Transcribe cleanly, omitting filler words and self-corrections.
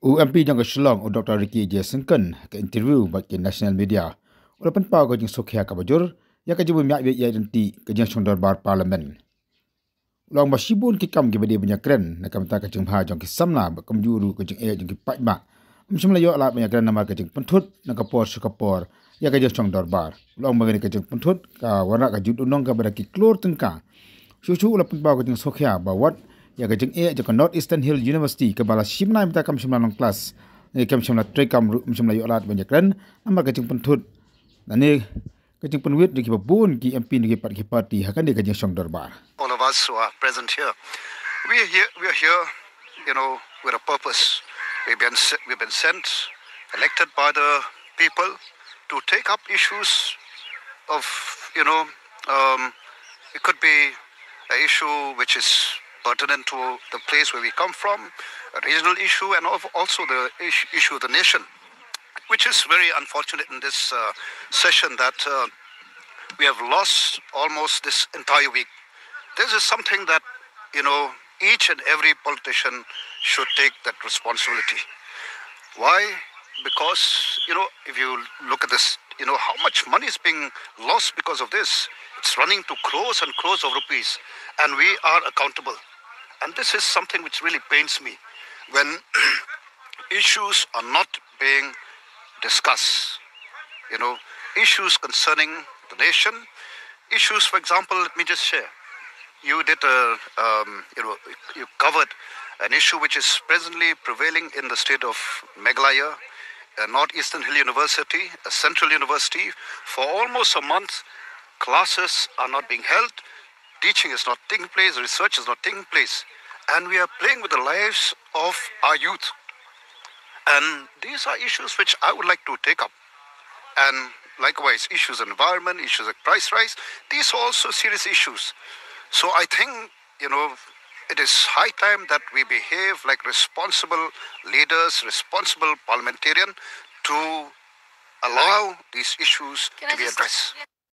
UMP yang keselong Dr. Ricky J. Sengken ke interview bagi national media. Walaupun pau ke jeng Sngewkhia ka bajur, ya ke jibu miak ya identi ke jeng song darbar parlimen. Ulang masibun ki kam ki bade banyak keren nak kam ta ke jeng ha jong ki samna ba kam juru ke jeng jong ki pai ma. Msum la yo la banyak keren nama ke jeng pentut nak kapor sukapor ya ke jeng song darbar. Ulang bagani ke jeng pentut ka warna ka jud unong ka bada ki klor tengka. Susu walaupun pau ke jeng Sngewkhia ba wat ya ke jeng jeng North Eastern Hill University ke bala Shym na minta kam Shym long kelas kam Shym la tre kam Shym la yo lat banyak keren nama ke jeng pentut nani ke jeng penwit di ki babun ki MP di ki parti hakan di ke jeng song darbar. All of us who are present here, we are here, with a purpose. We've been sent, elected by the people to take up issues of, it could be an issue which is pertinent to the place where we come from, a regional issue, and also the issue of the nation, which is very unfortunate in this session that we have lost almost this entire week. This is something that, each and every politician should take that responsibility. Why? Because, if you look at this, how much money is being lost because of this. It's running to crores and crores of rupees, and we are accountable. And this is something which really pains me when issues are not being discussed. Issues concerning the nation, issues, for example, let me just share. You did you covered an issue which is presently prevailing in the state of Meghalaya, North Eastern Hill University, a central university. For almost a month, classes are not being held, teaching is not taking place, research is not taking place, and we are playing with the lives of our youth. And these are issues which I would like to take up. And likewise, issues of environment, issues of price rise, these are also serious issues. So I think, it is high time that we behave like responsible leaders, responsible parliamentarians to allow these issues to be addressed.